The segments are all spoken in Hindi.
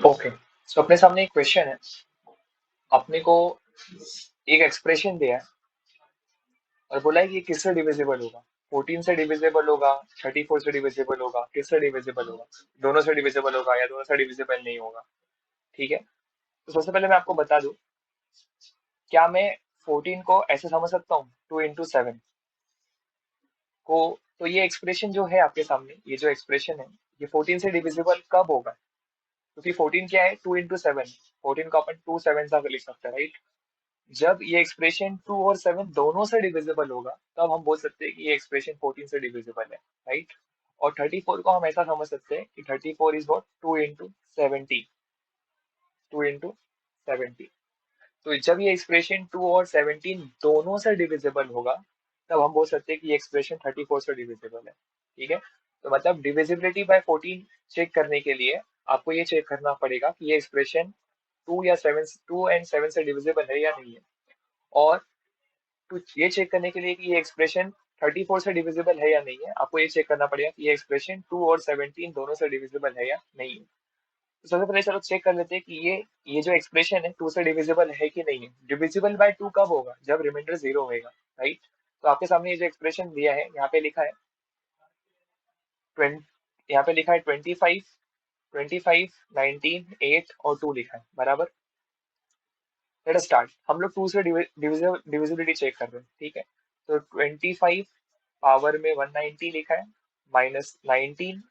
ओके, सो अपने सामने एक क्वेश्चन है। अपने को एक एक्सप्रेशन दिया है और बोला है कि ये किससे डिविजिबल होगा। 14 से डिविजिबल होगा, 34 से डिविजिबल होगा, किससे डिविजिबल होगा। दोनों से डिविजिबल होगा या दोनों से डिविजिबल नहीं होगा। ठीक है, तो सबसे पहले मैं आपको बता दूं, क्या मैं 14 को ऐसे समझ सकता हूँ 2 into 7 को। तो ये एक्सप्रेशन जो है आपके सामने, ये जो एक्सप्रेशन है, ये 14 से डिविजिबल कब होगा। क्योंकि 14 क्या है, 2 into 7। 14 को अपन 2 7 सा लिख सकते हैं, राइट। जब ये एक्सप्रेशन 2 और 7 दोनों से डिविजिबल होगा, तब हम बोल सकते हैं कि ये एक्सप्रेशन 14 से डिविजिबल है, राइट। और 34 को हम ऐसा समझ सकते हैं कि 34 इज वॉट, 2 into 70। 2 into 70। तो जब ये एक्सप्रेशन 2 और 17 दोनों से डिविजिबल होगा, तब हम बोल सकते हैं कि ये एक्सप्रेशन 34 से डिविजिबल है। ठीक है, तो मतलब डिविजिबिलिटी बाय 14 चेक करने के लिए आपको ये चेक करना पड़ेगा कि ये एक्सप्रेशन 2 एंड 7 से डिविजिबल है या नहीं है। और तो ये चेक करने के लिए कि ये एक्सप्रेशन 34 से डिविजिबल है या नहीं है, आपको ये चेक करना पड़ेगा कि ये एक्सप्रेशन 2 और 17 दोनों से डिविजिबल है या नहीं है। तो सबसे पहले चलो चेक कर लेते हैं कि ये जो एक्सप्रेशन है 2 से डिविजिबल है कि नहीं है। डिविजिबल बाय 2 कब होगा, जब रिमाइंडर 0 होगा, राइट। तो आपके सामने ये जो एक्सप्रेशन दिया है, यहाँ पे लिखा है 20, यहाँ पे लिखा है 25, 25, 19, 8 और 2 लिखा है, बराबर। Let us start. हम लोग 2 से डिविजिबिलिटी चेक कर रहे हैं, ठीक है। तो 25 पावर में 190 लिखा है, -19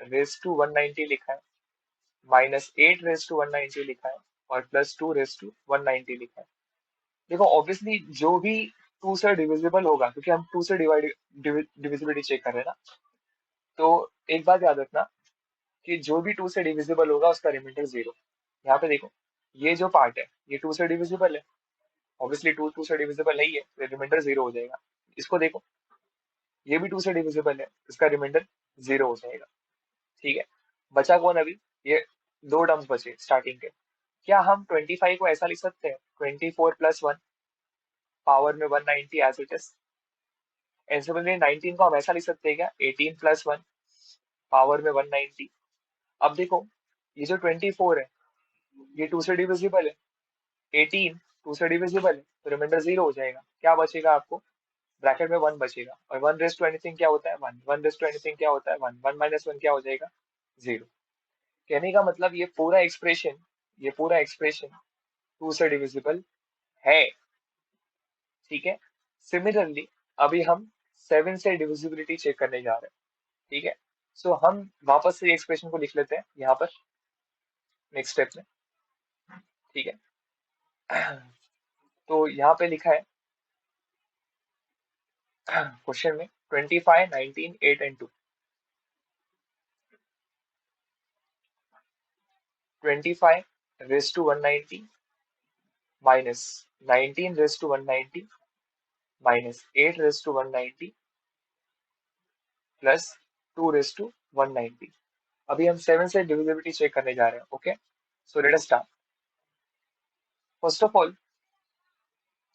रेज टू 190 लिखा है, -8 रेज टू 190 लिखा है, और +2 रेज टू 190 लिखा है। देखो ऑब्वियसली जो भी 2 से डिविजिबल होगा, क्योंकि हम 2 से डिवाइड डिविजिबिलिटी चेक कर रहे हैं ना, तो एक बात याद रखना कि जो भी 2 से डिविजिबल होगा उसका रिमाइंडर 0। यहाँ पे देखो, ये जो पार्ट है ये 2 से डिविजिबल है, ऑब्वियसली 2 से डिविजिबल नहीं है, तो रिमाइंडर 0 हो जाएगा। इसको देखो, ये भी 2 से डिविजिबल है, इसका रिमाइंडर 0 हो जाएगा। ठीक है, बचा कौन अभी, ये दो टर्म्स बचे स्टार्टिंग के। क्या हम 25 को ऐसा लिख सकते हैं, 24 + 1 पावर में 190 एज इट इज। ऐसे बदले 19 को हम ऐसा लिख सकते हैं क्या, 18 + 1 पावर में 190। अब देखो, ये जो 24 है ये 2 से डिविजिबल है, 18 2 से डिविजिबल है, तो रिमाइंडर 0 हो जाएगा। क्या बचेगा आपको, ब्रैकेट में 1 बचेगा, और 1 रेज टू एनीथिंग क्या होता है, 1। 1 रेज टू एनीथिंग क्या होता है, 1। 1 - 1 क्या हो जाएगा, 0। कहने का मतलब ये पूरा एक्सप्रेशन 2 से डिविजिबल है। ठीक है, सिमिलरली अभी हम 7 से डिविजिबिलिटी चेक करने जा रहे हैं। ठीक है, सो हम वापस से एक्सप्रेशन को लिख लेते हैं यहाँ पर नेक्स्ट स्टेप में। ठीक है, तो यहाँ पे लिखा है क्वेश्चन में 25, 19, 8 and 2। 25 raise to 190 minus 19 raise to 190 -8 raise to 190 +2 raise to 190। अभी हम 7 से डिविजिबिलिटी चेक करने जा रहे हैं। Okay, so let us start. First of all,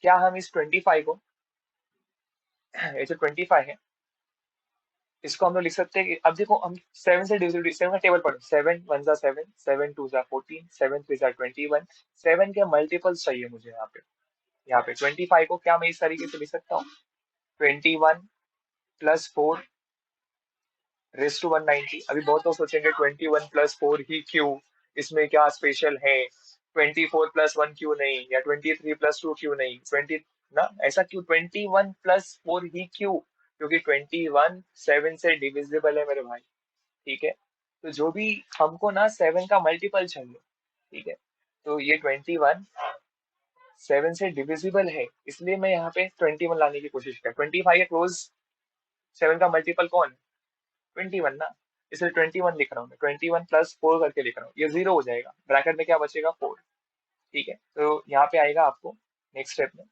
क्या हम इस 25 को, ये जो 25 है, इसको हम लोग लिख सकते हैं कि, अब देखो हम 7 से डिविजिबिलिटी, 7 का टेबल पढ़ो। 7 1 ज़ा 7, 7 2 ज़ा 14, 7 3 ज़ा 21। 7 के मल्टीपल्स चाहिए मुझे यहाँ पे 25 को क्या मैं इस तरीके से लिख सकता हूँ, 21 + 4 रेज टू 190। अभी बहुत लोग सोचेंगे 21 + 4 ही क्यों, इसमें क्या स्पेशल है, 24 + 1 क्यों नहीं, या 23 + 2 क्यों नहीं, 20 ना, ऐसा क्यों 21 + 4 ही क्यों, क्योंकि 21 7 से डिविजिबल है मेरे भाई। ठीक है, तो जो भी हमको ना 7 का मल्टीपल चाहिए। ठीक है, तो ये 21 7 से डिविजिबल है, इसलिए मैं यहाँ पे 21 लाने की कोशिश कर। 25 के क्लोज 7 का मल्टीपल कौन है, 21 ना, इसलिए 21 लिख रहा हूँ मैं। 21 + 4 करके लिख रहा हूँ, ये 0 हो जाएगा, ब्रैकेट में क्या बचेगा, 4। ठीक है, तो यहाँ पे आएगा आपको नेक्स्ट स्टेप में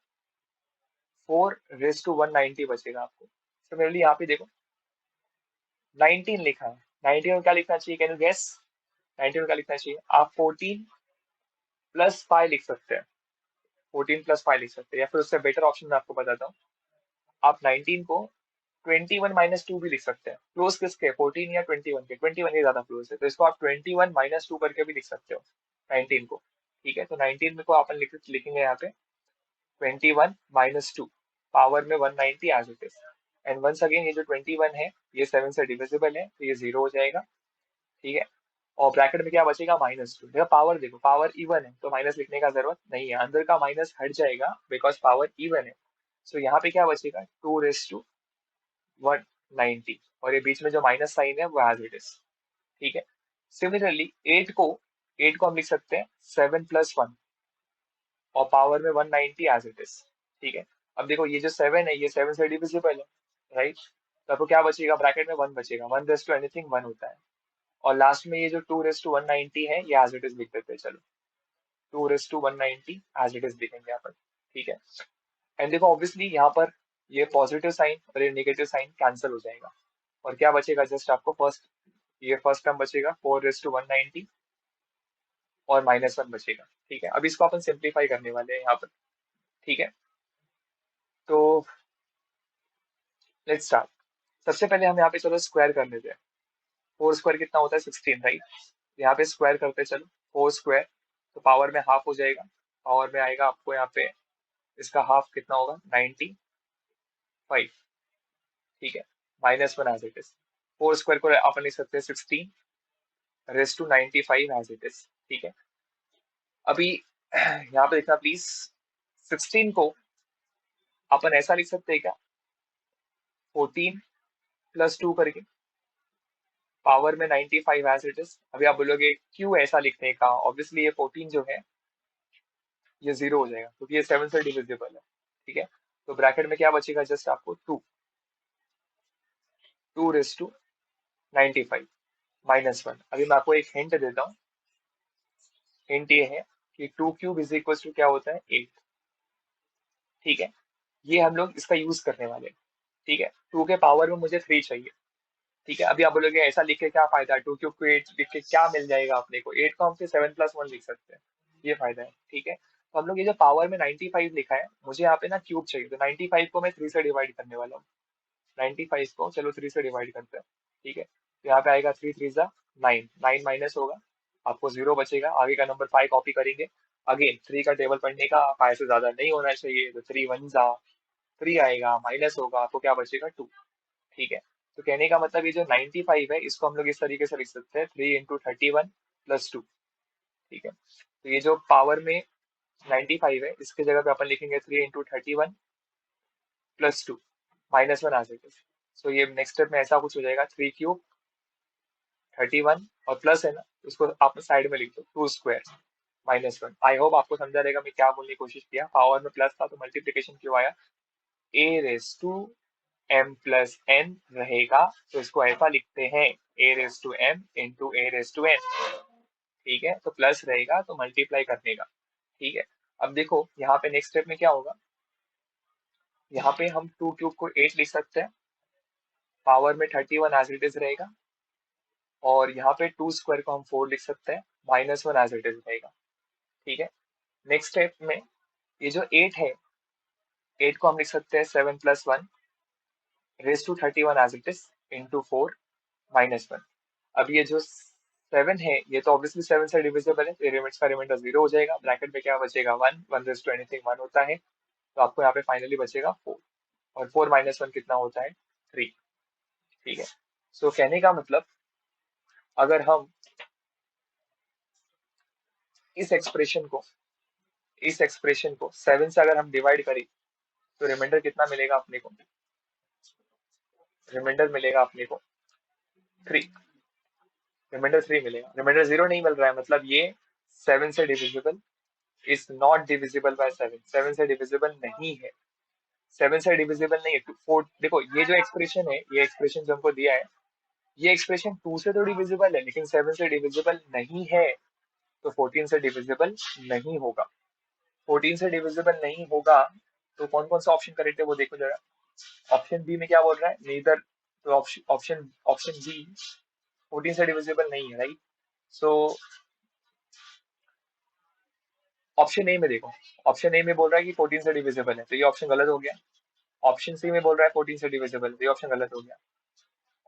4 रेज टू 190 बचेगा आपको। तो मेरे लिए यहाँ पे देखो 19 लिखा है, 19 में क्या लिखना चाहिए, कैन यू गेस। 19 में क्या लिखना चाहिए, आप 14 + 5 लिख सकते हैं। 14 + 5 लिख सकते हैं, या फिर उससे बेटर ऑप्शन मैं आपको बताता हूँ। आप 19 को 21 माइनस टू भी लिख सकते हैं। क्लोज किसके, 14 या 21 के, 21 के ज्यादा क्लोज है, तो इसको आप 21 माइनस टू करके भी लिख सकते हो 19 को। ठीक है, तो 19 में को अपन लिखेंगे यहाँ पे 21 माइनस टू, पावर में 190 as it is. And once again ये जो 21 है ये 7 से डिविजिबल है, तो ये 0 हो जाएगा। ठीक है, और ब्रैकेट में क्या बचेगा, -2। देखो पावर, देखो पावर इवन है तो माइनस लिखने का जरूरत नहीं है, अंदर का माइनस हट जाएगा बिकॉज पावर इवन है। सो यहाँ पे क्या बचेगा, 2 रेस टू 190, और ये बीच में जो माइनस साइन है वो एज इट इज। ठीक है, सिमिलरली 8 को हम लिख सकते हैं 7 + 1, और पावर में 190 एज इट इज। ठीक है, अब देखो ये जो 7 है ये 7 से डिविजिबल है, राइट। तो आपको क्या बचेगा, ब्रैकेट में 1 बचेगा, 1 रेस टू एनीथिंग 1 होता है। और लास्ट में ये जो 2 रेस टू 190 है ये एज इट इज लिख देते हैं, चलो 2 raise to 190 as it is लिखेंगे यहाँ पर। ठीक है, एंड देखो ऑब्वियसली यहाँ पर ये पॉजिटिव साइन और ये नेगेटिव साइन कैंसिल हो जाएगा, और क्या बचेगा, जस्ट आपको ये फर्स्ट टर्म बचेगा 4 रेस टू 190 और -1 बचेगा। ठीक है, अब इसको अपन सिंप्लीफाई करने वाले हैं यहाँ पर। ठीक है, तो लेट्स स्टार्ट। सबसे पहले हम यहाँ पे चलो स्क्वायर कर लेते हैं। 4 स्क्वायर कितना होता है, 16, राइट। यहाँ पे स्क्वायर करते हैं, चलो 4 स्क्वायर, तो पावर में हाफ हो जाएगा, पावर में आएगा आपको यहाँ पे, इसका हाफ कितना होगा, 95। ठीक है, -1 एज इट इज। 4 स्क्वायर को अपन लिख सकते हैं 16 raise to 95 as it is. ठीक है, अभी यहाँ पे देखना प्लीज, 16 को अपन ऐसा लिख सकते हैं क्या, 14 + 2 करके, पावर में 95 एज इट इज। अभी आप बोलोगे क्यों ऐसा लिखने का, ऑब्वियसली ये 14 जो है ये 0 हो जाएगा क्योंकि ये 7 से डिविजिबल है। ठीक है, तो ब्रैकेट में क्या बचेगा, जस्ट आपको 2 रेस टू 95 -1। अभी मैं आपको एक हिंट देता हूँ, हिंट ये है कि 2³ क्या होता है, 8। ठीक है, ये हम लोग इसका यूज करने वाले हैं। ठीक है, 2 के पावर में मुझे 3 चाहिए। ठीक है, अभी आप बोलोगे ऐसा लिख के क्या फायदा, 2³ को 8 लिख के क्या मिल जाएगा अपने को, 8 को हम फिर 7 + 1 लिख सकते हैं, ये फायदा है। ठीक है, तो हम लोग ये जो पावर में 95 लिखा है, मुझे यहाँ पे ना क्यूब चाहिए, तो 95 को मैं 3 से डिवाइड करने वाला हूँ। 95 को चलो 3 से डिवाइड करते हैं। ठीक है, तो यहाँ पे आएगा 3 3 9, 9 माइनस होगा, आपको 0 बचेगा, आगे का नंबर 5 कॉपी करेंगे। अगेन 3 का टेबल पढ़ने का 5 से ज्यादा नहीं होना चाहिए, तो 3 1 3 आएगा, माइनस होगा, आपको क्या बचेगा, 2। ठीक है, तो कहने का मतलब ये जो 95 है इसको हम लोग इस तरीके से लिख सकते हैं, 3 × 31 + 2। ठीक है, तो ये जो पावर में 95 है इसके जगह पे अपन लिखेंगे 3 × 31 + 2 -1 आ जाएगा। सो ये नेक्स्ट स्टेप में ऐसा कुछ हो जाएगा, 3³ 31 और प्लस है ना, उसको आप साइड में लिख दो, 2 स्क्वायर -1। आई होप आपको समझा रहेगा मैं क्या बोलने की कोशिश किया, पावर में प्लस था तो मल्टीप्लीकेशन क्यों आया, a⁻m + n रहेगा, तो इसको ऐसा लिखते हैं a⁻m × a⁻n। ठीक है, तो प्लस रहेगा तो मल्टीप्लाई करने का। ठीक है, अब देखो यहाँ पे नेक्स्ट स्टेप में क्या होगा, यहाँ पे हम 2³ को 8 लिख सकते हैं, पावर में 31 एज इट इज रहेगा, और यहाँ पे 2 स्क्वायर को हम 4 लिख सकते हैं, -1 एज इट इज रहेगा। ठीक है, नेक्स्ट स्टेप में ये जो 8 है, 8 को हम लिख सकते हैं 7 + 1 raise to 31 as it is into 4 -1। अब ये जो 7 है ये तो ऑब्वियसली 7 से डिविजिबल है, तो एलिमेंट्स का रिमाइंडर 0 हो जाएगा, ब्रैकेट में क्या बचेगा, 1, 1 रेस टू एनीथिंग 1 होता है, तो आपको यहाँ पे फाइनली बचेगा 4, और 4 -1 कितना होता है, 3। ठीक है, सो कहने का मतलब अगर हम इस एक्सप्रेशन को इस एक्सप्रेशन को 7 से अगर हम डिवाइड करें तो रिमाइंडर कितना मिलेगा अपने को, रिमाइंडर मिलेगा अपने को 3, रिमाइंडर 3 मिलेगा, रिमाइंडर 0 नहीं मिल रहा है, मतलब ये 7 से divisible is not divisible by 7, 7 से डिविजिबल नहीं है, 7 से डिविजिबल नहीं है। 4 देखो ये जो एक्सप्रेशन है, ये एक्सप्रेशन जो हमको दिया है, ये एक्सप्रेशन 2 से तो डिविजिबल है लेकिन 7 से डिविजिबल नहीं है, तो 14 से डिविजिबल नहीं होगा। 14 से डिविजिबल नहीं होगा तो कौन कौन सा ऑप्शन करेक्ट है वो देखो जरा। ऑप्शन बी में क्या बोल रहा है, नीदर, तो ऑप्शन ऑप्शन बी 14 से डिविजिबल नहीं है, राइट। सो ऑप्शन ए में देखो, ऑप्शन ए में बोल रहा है कि 14 से डिविजिबल है, तो ये ऑप्शन गलत हो गया। ऑप्शन सी में बोल रहा है 14 से डिविजिबल, ये ऑप्शन गलत हो गया।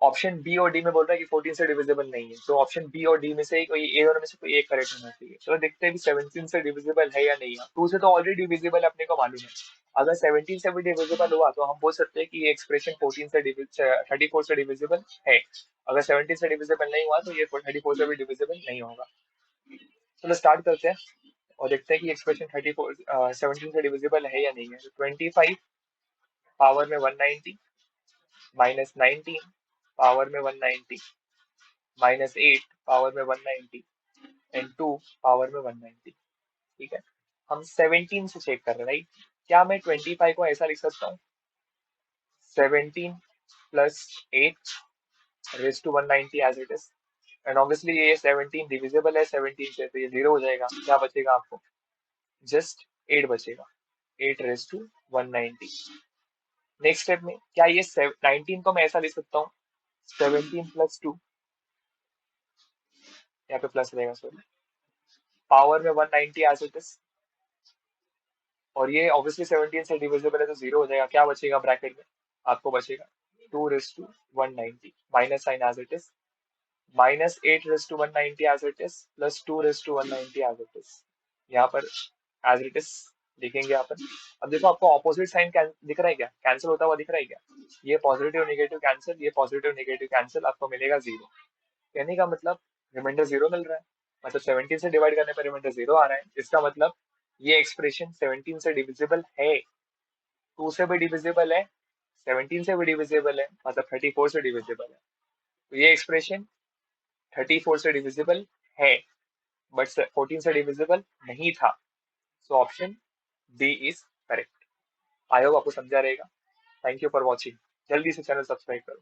ऑप्शन बी और डी में बोल रहा है कि 14 से डिविजिबल नहीं है, तो ऑप्शन बी और डी में से कोई ए और में से कोई एक करेक्ट होना चाहिए। चलो देखते हैं कि 17 से डिविजिबल है या नहीं है। 2 से तो ऑलरेडी डिविजिबल अपने को मालूम है। अगर 17 से भी डिविजिबल हुआ तो हम बोल सकते हैं कि ये एक्सप्रेशन 14 से 34 से डिविजिबल है। अगर 17 से डिविजिबल नहीं हुआ तो ये 34 से भी डिविजिबल नहीं होगा। चलो स्टार्ट करते हैं और देखते हैं कि एक्सप्रेशन 34 17 से डिविजिबल है या नहीं है। 25 पावर में 190 माइनस 19 पावर में 190 माइनस 8 पावर में 190 एंड 2 पावर में 190। ठीक है, हम 17 से चेक कर रहे हैं, राइट? क्या मैं 25 को ऐसा लिख सकता हूँ, 17 plus 8 raise to 190 as it is, and obviously ये 17 डिविजिबल है 17 से, तो ये जीरो हो जाएगा। क्या बचेगा आपको? जस्ट 8 बचेगा, 8 रेज टू 190। नेक्स्ट स्टेप में क्या ये 19 को मैं ऐसा लिख सकता हूँ, 17 प्लस 2, यहाँ पे प्लस रहेगा सॉरी, पावर में 190 एज इट इज, और ये ऑब्वियसली 17 से डिविजिबल है तो जीरो हो जाएगा। क्या बचेगा ब्रैकेट में? आपको बचेगा 2 raise to 190, minus sign as it is, minus 8 raise to 190 as it is, plus 2 raise to 190 as it is. यहाँ पर एज इट इज लिखेंगे अपन। अब देखो आपको ऑपोजिट साइन दिख रहा है क्या, कैंसिल होता हुआ दिख रहा है क्या? ये पॉजिटिव नेगेटिव कैंसिल, ये पॉजिटिव नेगेटिव कैंसिल, आपको मिलेगा जीरो। कहने का मतलब रिमाइंडर जीरो मिल रहा है, मतलब 17 से डिवाइड करने पर रिमाइंडर जीरो आ रहा है। इसका मतलब ये एक्सप्रेशन 17 से डिविजिबल है, 2 से भी डिविजिबल है, 17 से भी डिविजिबल है, मतलब 34 से डिविजिबल है। तो ये एक्सप्रेशन 34 से डिविजिबल है, बट 14 से डिविजिबल नहीं था। So option D is correct. I hope आपको समझा रहेगा। Thank you for watching. जल्दी से चैनल सब्सक्राइब करो।